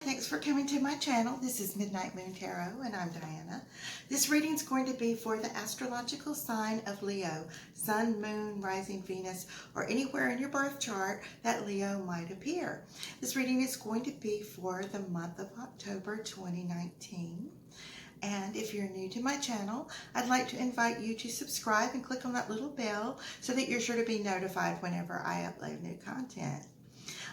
thanks for coming to my channel. This is Midnight Moon Tarot, and I'm Diana. This reading is going to be for the astrological sign of Leo, Sun, Moon, Rising, Venus, or anywhere in your birth chart that Leo might appear. This reading is going to be for the month of October 2019. And if you're new to my channel, I'd like to invite you to subscribe and click on that little bell so that you're sure to be notified whenever I upload new content.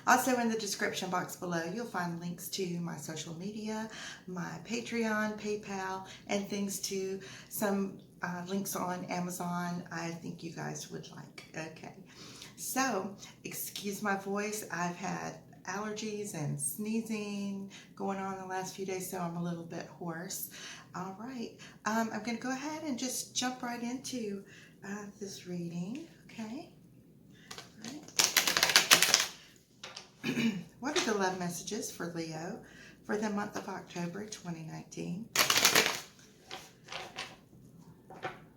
Also, in the description box below, you'll find links to my social media, my Patreon, PayPal, and things to some links on Amazon I think you guys would like. Okay, so excuse my voice. I've had allergies and sneezing going on the last few days, so I'm a little bit hoarse. All right, I'm going to go ahead and just jump right into this reading. Okay. All right. What are the love messages for Leo for the month of October 2019?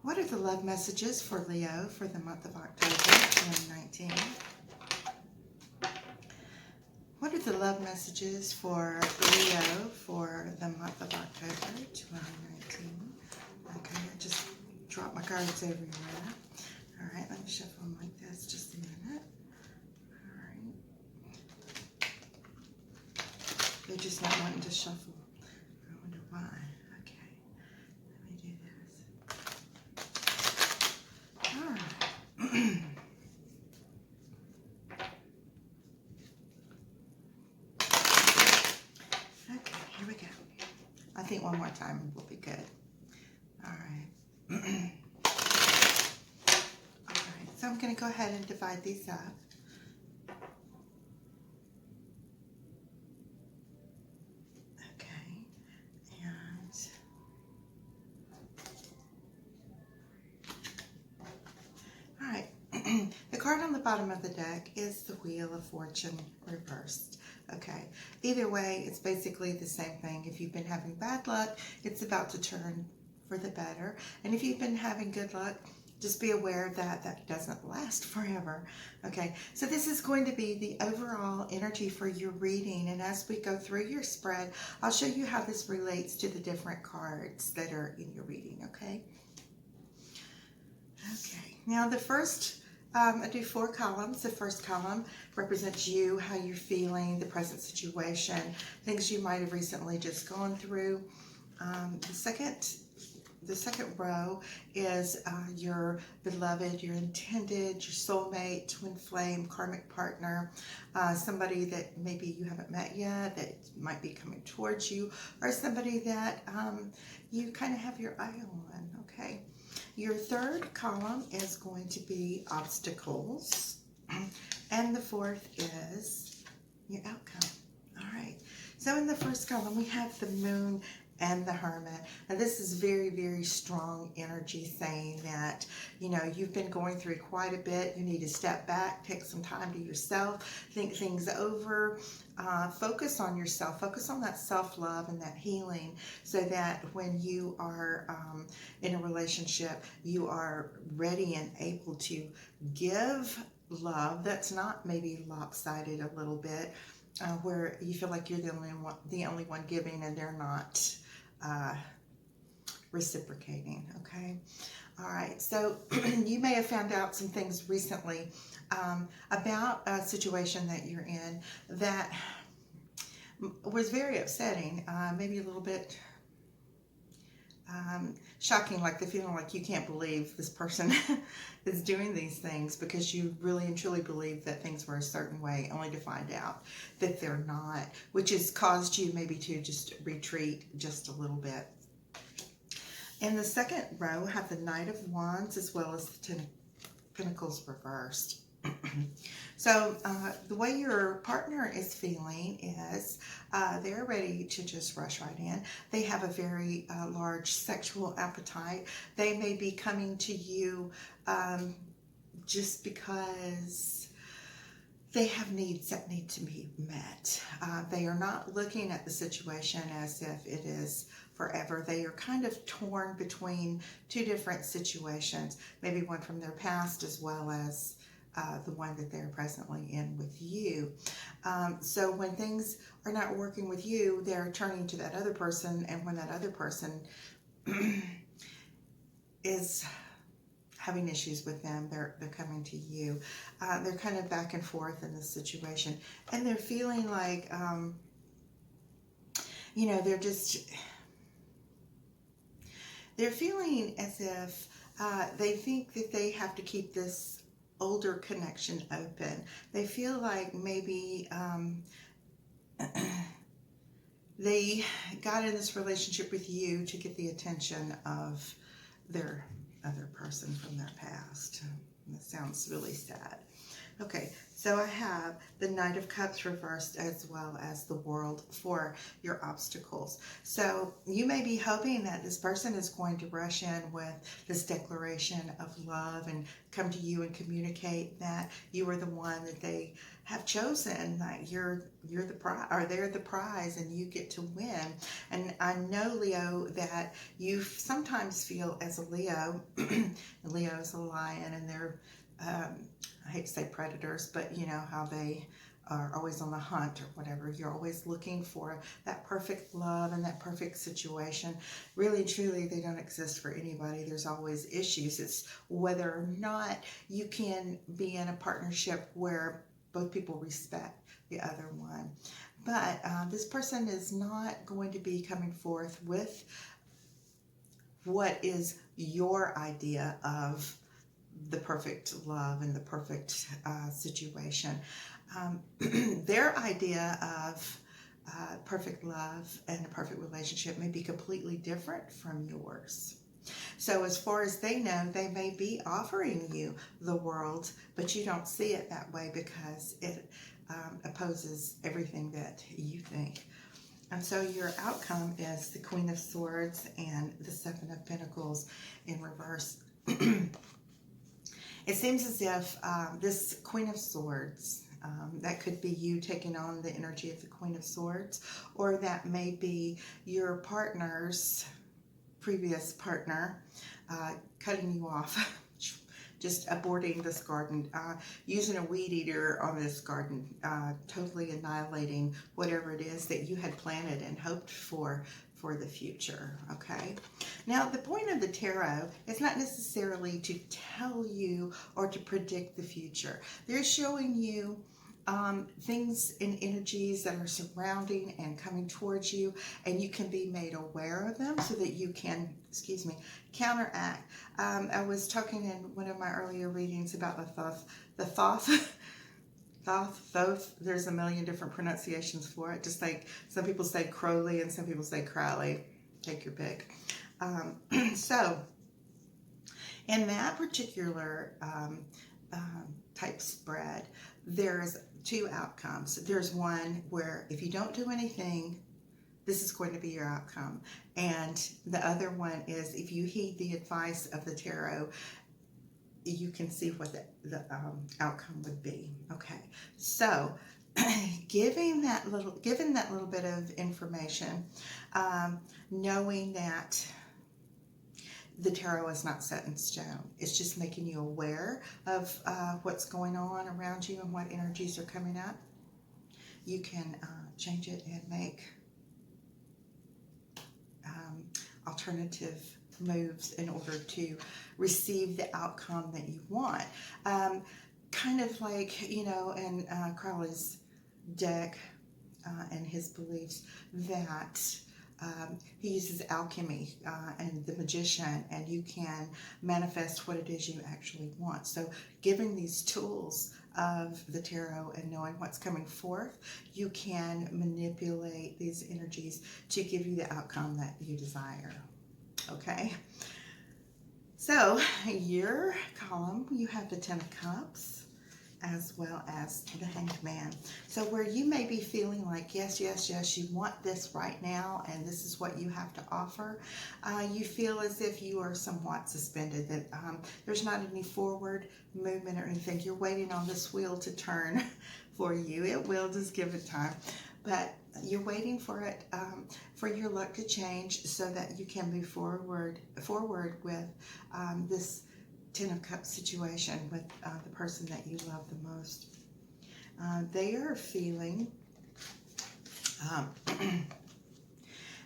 What are the love messages for Leo for the month of October 2019? What are the love messages for Leo for the month of October 2019? Okay, I just dropped my cards everywhere. All right, let me shuffle them like this just a minute. They're just not wanting to shuffle. I wonder why. Okay, let me do this. All right. Okay, here we go. I think one more time will be good. All right. All right, so I'm going to go ahead and divide these up. The card on the bottom of the deck is the Wheel of Fortune reversed. Okay, either way, it's basically the same thing. If you've been having bad luck, it's about to turn for the better. And if you've been having good luck, just be aware that that doesn't last forever. Okay, so this is going to be the overall energy for your reading. And as we go through your spread, I'll show you how this relates to the different cards that are in your reading, okay? Okay, now the first, I do 4 columns. The first column represents you, how you're feeling, the present situation, things you might have recently just gone through. The second row is your beloved, your intended, your soulmate, twin flame, karmic partner, somebody that maybe you haven't met yet, that might be coming towards you, or somebody that you kind of have your eye on, okay? Your third column is going to be obstacles, and the fourth is your outcome. All right, so in the first column, we have the Moon and the Hermit. And this is very, very strong energy saying that, you know, you've been going through quite a bit. You need to step back, take some time to yourself, think things over, focus on yourself, focus on that self-love and that healing so that when you are in a relationship, you are ready and able to give love that's not maybe lopsided a little bit, where you feel like you're the only one giving and they're not reciprocating. Okay, all right, so you may have found out some things recently about a situation that you're in that was very upsetting, maybe a little bit shocking, like the feeling like you can't believe this person is doing these things because you really and truly believe that things were a certain way, only to find out that they're not, which has caused you maybe to just retreat just a little bit. In the second row, have the Knight of Wands as well as the Ten of Pentacles reversed. So the way your partner is feeling is they're ready to just rush right in. They have a very large sexual appetite. They may be coming to you just because they have needs that need to be met. They are not looking at the situation as if it is forever. They are kind of torn between 2 different situations, maybe one from their past as well as the one that they're presently in with you. So when things are not working with you, they're turning to that other person, and when that other person is having issues with them, they're coming to you. They're kind of back and forth in this situation, and they're feeling like, you know, they're feeling as if they think that they have to keep this older connection open. They feel like maybe they got in this relationship with you to get the attention of their other person from their past. That sounds really sad. Okay, so I have the Knight of Cups reversed as well as the World for your obstacles. So you may be hoping that this person is going to rush in with this declaration of love and come to you and communicate that you are the one that they have chosen, that you're the prize, or they're the prize, and you get to win. And I know, Leo, that you sometimes feel as a Leo, Leo is a lion, and they're I hate to say predators, but you know how they are always on the hunt or whatever. You're always looking for that perfect love and that perfect situation. Really, truly, they don't exist for anybody. There's always issues. It's whether or not you can be in a partnership where both people respect the other one. But this person is not going to be coming forth with what is your idea of the perfect love and the perfect situation. Their idea of perfect love and a perfect relationship may be completely different from yours. So as far as they know, they may be offering you the world, but you don't see it that way because it opposes everything that you think. And so your outcome is the Queen of Swords and the Seven of Pentacles in reverse. It seems as if this Queen of Swords, that could be you taking on the energy of the Queen of Swords, or that may be your partner's previous partner cutting you off, just aborting this garden, using a weed eater on this garden, totally annihilating whatever it is that you had planted and hoped for the future, okay? Now, the point of the tarot is not necessarily to tell you or to predict the future. They're showing you things and energies that are surrounding and coming towards you, and you can be made aware of them so that you can, counteract. I was talking in one of my earlier readings about the Thoth. Thoth, there's a million different pronunciations for it. Just like some people say Crowley and some people say Crowley. Take your pick. So, in that particular type spread, there's two outcomes. There's one where if you don't do anything, this is going to be your outcome. And the other one is if you heed the advice of the tarot, you can see what the outcome would be. Okay, so given that little bit of information, knowing that the tarot is not set in stone, it's just making you aware of what's going on around you and what energies are coming up. You can change it and make alternative moves in order to receive the outcome that you want. Kind of like, you know, in Crowley's deck and his beliefs that he uses alchemy and the magician, and you can manifest what it is you actually want. So given these tools of the tarot and knowing what's coming forth, you can manipulate these energies to give you the outcome that you desire. Okay, so your column, you have the Ten of Cups as well as the Hanged Man. So where you may be feeling like, yes, you want this right now, and this is what you have to offer, you feel as if you are somewhat suspended, that there's not any forward movement or anything. You're waiting on this wheel to turn for you. It will, just give it time. But you're waiting for it, for your luck to change so that you can move forward with this Ten of Cups situation with the person that you love the most. They are feeling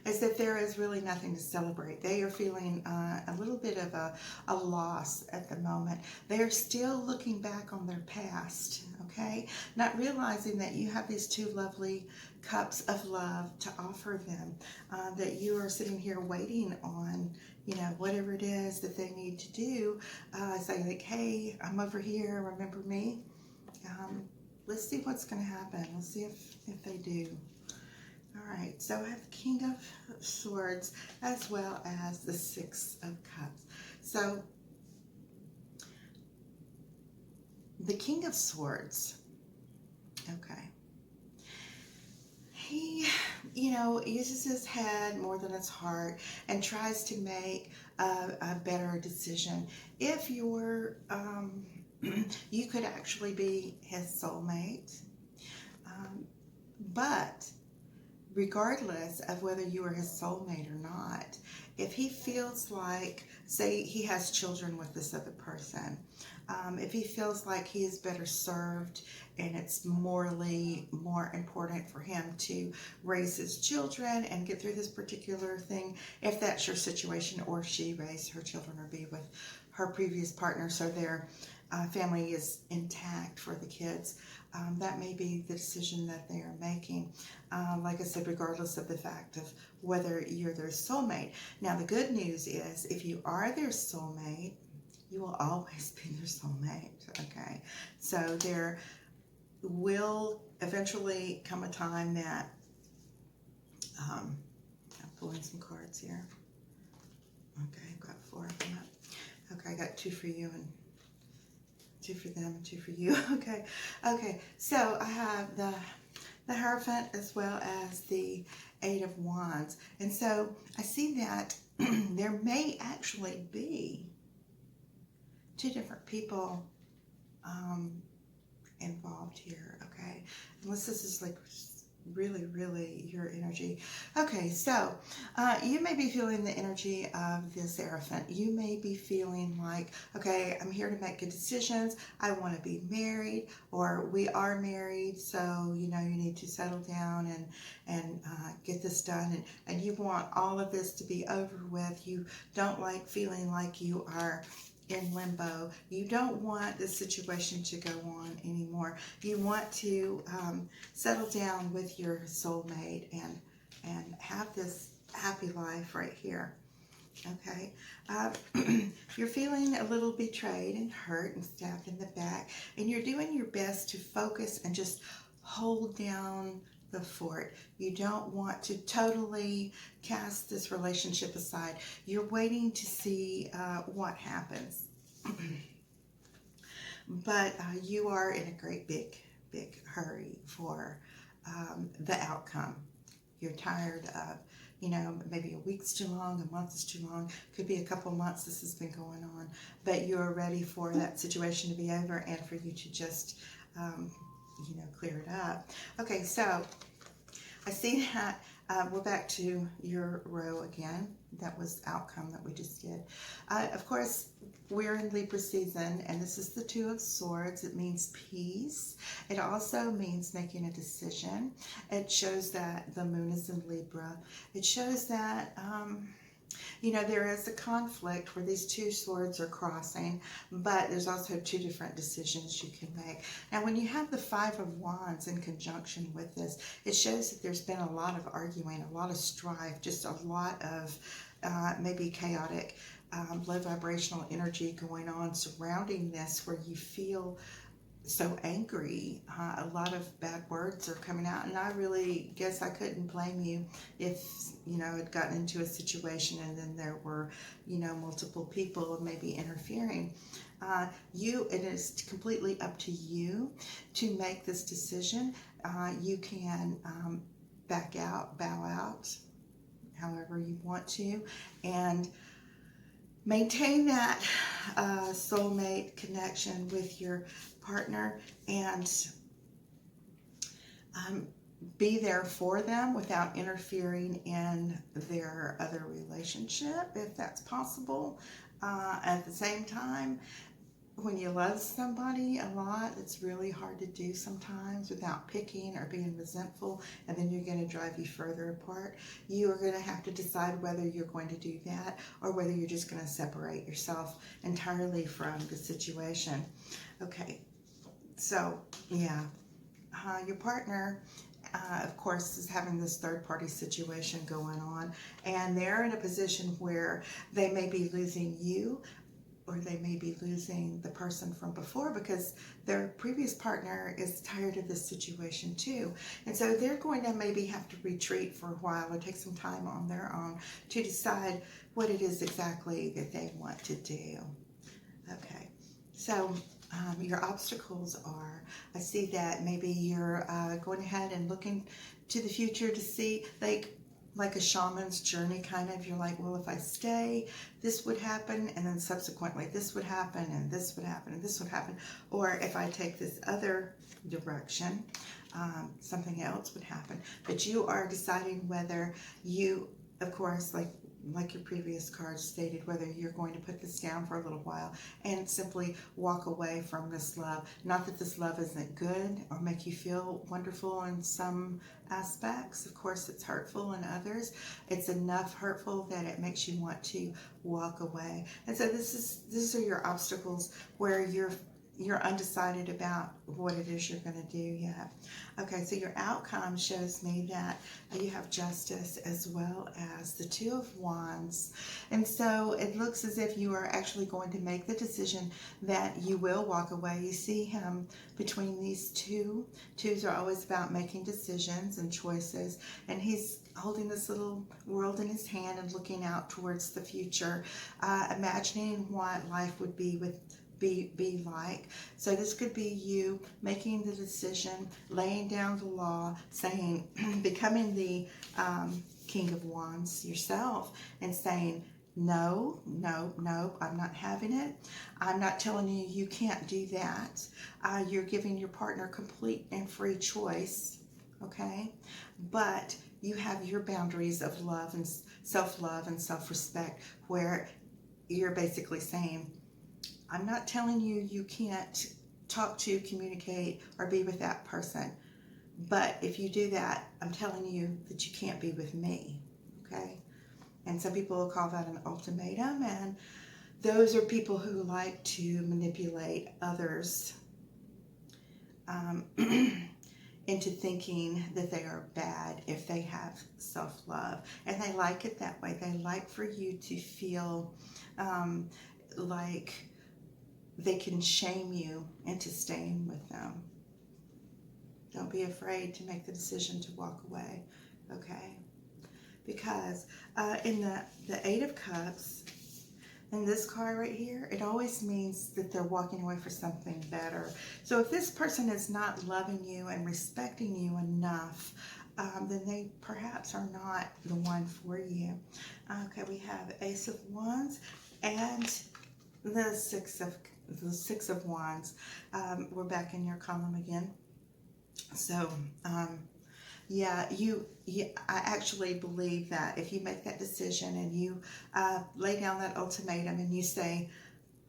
as if there is really nothing to celebrate. They are feeling a little bit of a loss at the moment. They are still looking back on their past, okay? Not realizing that you have these two lovely cups of love to offer them, that you are sitting here waiting on, you know, whatever it is that they need to do. Say like, hey, I'm over here, remember me? Let's see what's going to happen. Let's see if they do. All right, so I have the King of Swords as well as the Six of Cups. So the King of Swords, okay, he, you know, uses his head more than his heart and tries to make a better decision. If you're, you could actually be his soulmate, but regardless of whether you are his soulmate or not, if he feels like, say he has children with this other person, if he feels like he is better served and it's morally more important for him to raise his children and get through this particular thing, if that's your situation, or if she raised her children or be with her previous partner so their family is intact for the kids, that may be the decision that they are making. Like I said, regardless of the fact of whether you're their soulmate. Now, the good news is if you are their soulmate, you will always be their soulmate, okay? So there will eventually come a time that, I'm pulling some cards here. Okay, I've got 4 of them up. Okay, I got 2 for you and 2 for them, 2 for you. Okay, okay. So I have the Hierophant as well as the 8 of Wands, and so I see that there may actually be 2 different people involved here. Okay, unless this is like really your energy. Okay, so you may be feeling the energy of this Hierophant. You may be feeling like, okay, I'm here to make good decisions. I want to be married, or we are married, so you know you need to settle down and get this done, and you want all of this to be over with. You don't like feeling like you are in limbo. You don't want this situation to go on anymore. You want to settle down with your soulmate and have this happy life right here. Okay, you're feeling a little betrayed and hurt and stabbed in the back, and you're doing your best to focus and just hold down the fort. You don't want to totally cast this relationship aside. You're waiting to see what happens. But you are in a great big hurry for the outcome. You're tired of, you know, maybe a week's too long, a month is too long, could be a couple months this has been going on, but you're ready for that situation to be over and for you to just, you know, clear it up. Okay, so I see that we're back to your row again. That was outcome that we just did. Of course, we're in Libra season, and this is the 2 of Swords. It means peace. It also means making a decision. It shows that the moon is in Libra. It shows that, you know, there is a conflict where these 2 swords are crossing, but there's also 2 different decisions you can make. Now, when you have the 5 of Wands in conjunction with this, it shows that there's been a lot of arguing, a lot of strife, just a lot of maybe chaotic, low vibrational energy going on surrounding this, where you feel so angry. A lot of bad words are coming out, and I really guess I couldn't blame you if, you know, it gotten into a situation and then there were, you know, multiple people maybe interfering. It is completely up to you to make this decision. You can back out, bow out, however you want to, and maintain that soulmate connection with your partner, and be there for them without interfering in their other relationship, if that's possible. At the same time, when you love somebody a lot, it's really hard to do sometimes without picking or being resentful, and then you're going to drive you further apart. You are going to have to decide whether you're going to do that or whether you're just going to separate yourself entirely from the situation. Okay, so yeah, your partner, of course, is having this third party situation going on, and they're in a position where they may be losing you, or they may be losing the person from before, because their previous partner is tired of this situation too. And so they're going to maybe have to retreat for a while or take some time on their own to decide what it is exactly that they want to do. Okay, so your obstacles are, I see that maybe you're going ahead and looking to the future to see, like a shaman's journey kind of. You're like, well, if I stay, this would happen, and then subsequently this would happen, and this would happen, and this would happen. Or if I take this other direction, something else would happen. But you are deciding whether you, of course, like your previous card stated, whether you're going to put this down for a little while and simply walk away from this love. Not that this love isn't good or make you feel wonderful in some aspects. Of course, it's hurtful in others. It's enough hurtful that it makes you want to walk away. And so these are your obstacles where you're undecided about what it is you're going to do yet. Okay, so your outcome shows me that you have Justice as well as the Two of Wands. And so it looks as if you are actually going to make the decision that you will walk away. You see him between these two. Twos are always about making decisions and choices. And he's holding this little world in his hand and looking out towards the future, imagining what life would be like. So this could be you making the decision, laying down the law, saying, becoming the King of Wands yourself and saying, no, no, no, I'm not having it. I'm not telling you you can't do that. You're giving your partner complete and free choice, okay? But you have your boundaries of love and self-love and self-respect, where you're basically saying, I'm not telling you you can't talk to, communicate, or be with that person. But if you do that, I'm telling you that you can't be with me, okay? And some people will call that an ultimatum, and those are people who like to manipulate others into thinking that they are bad if they have self-love. And they like it that way. They like for you to feel like they can shame you into staying with them. Don't be afraid to make the decision to walk away, okay? Because in the Eight of Cups, in this card right here, it always means that they're walking away for something better. So if this person is not loving you and respecting you enough, then they perhaps are not the one for you. Okay, we have Ace of Wands and the Six of Wands. We're back in your column again. So, yeah, I actually believe that if you make that decision and you lay down that ultimatum and you say,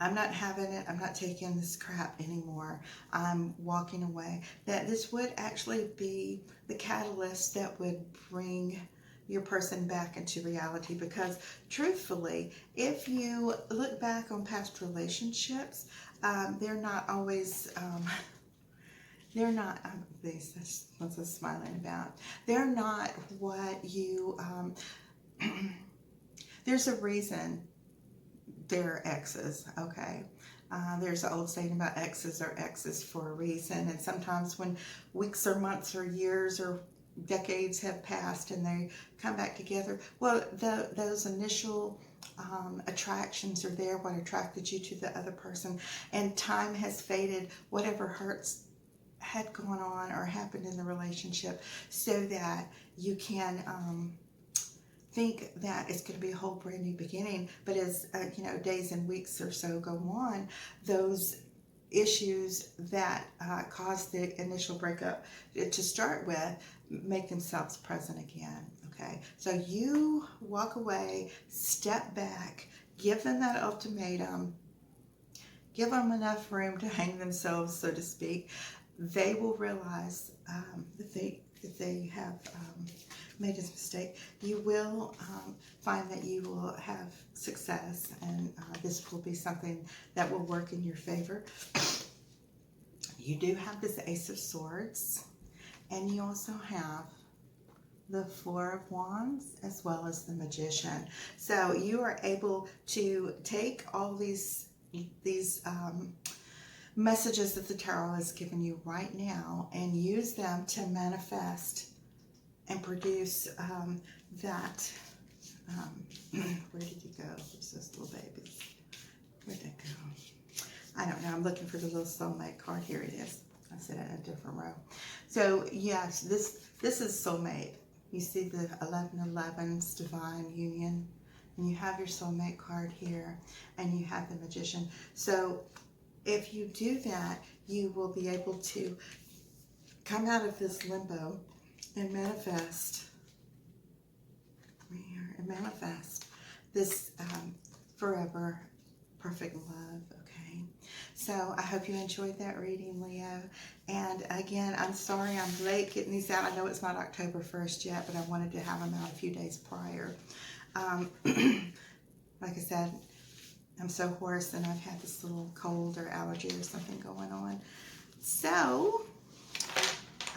I'm not having it, I'm not taking this crap anymore, I'm walking away, that this would actually be the catalyst that would bring your person back into reality. Because truthfully, if you look back on past relationships, they're not always they're not that's what I'm smiling about. They're not what you there's a reason they're exes, okay? There's an old saying about exes are exes for a reason, and sometimes when weeks or months or years or decades have passed and they come back together, well, those initial attractions are there, what attracted you to the other person, and time has faded whatever hurts had gone on or happened in the relationship, so that you can think that it's going to be a whole brand new beginning. But as days and weeks or so go on, those issues that caused the initial breakup to start with make themselves present again. Okay, so you walk away, step back, give them that ultimatum, give them enough room to hang themselves, so to speak. They will realize that they have made this mistake. You will find that you will have success, and this will be something that will work in your favor. You do have this Ace of Swords, and you also have the Four of Wands as well as the Magician. So you are able to take all these messages that the tarot has given you right now and use them to manifest and produce that. Where did you go? Where's those little babies? Where'd they go? I don't know. I'm looking for the little soulmate card. Here it is. I said it in a different row. So yes, this is soulmate. You see the 1111's divine union, and you have your soulmate card here, and you have the Magician. So if you do that, you will be able to come out of this limbo and manifest this forever perfect love. Okay, so I hope you enjoyed that reading, Leo. And again, I'm sorry I'm late getting these out. I know it's not October 1st yet, but I wanted to have them out a few days prior. Like I said, I'm so hoarse, and I've had this little cold or allergy or something going on. So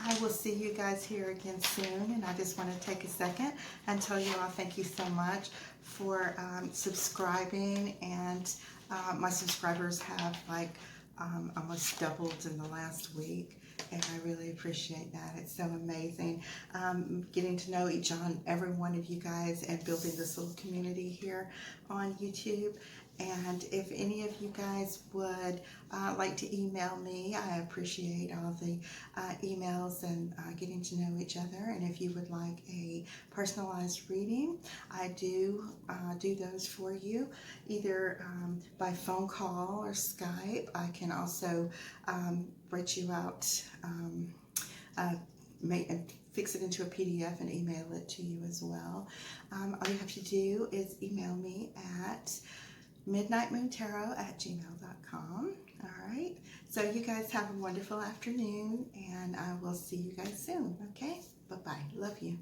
I will see you guys here again soon, and I just want to take a second and tell you all thank you so much for subscribing, and my subscribers have almost doubled in the last week, and I really appreciate that. It's so amazing getting to know every one of you guys and building this little community here on YouTube. And if any of you guys would like to email me, I appreciate all the emails and getting to know each other. And if you would like a personalized reading, I do those for you, either by phone call or Skype. I can also write you out, fix it into a PDF and email it to you as well. All you have to do is email me at midnightmoontarot@gmail.com. All right. So you guys have a wonderful afternoon, and I will see you guys soon. Okay. Bye-bye. Love you.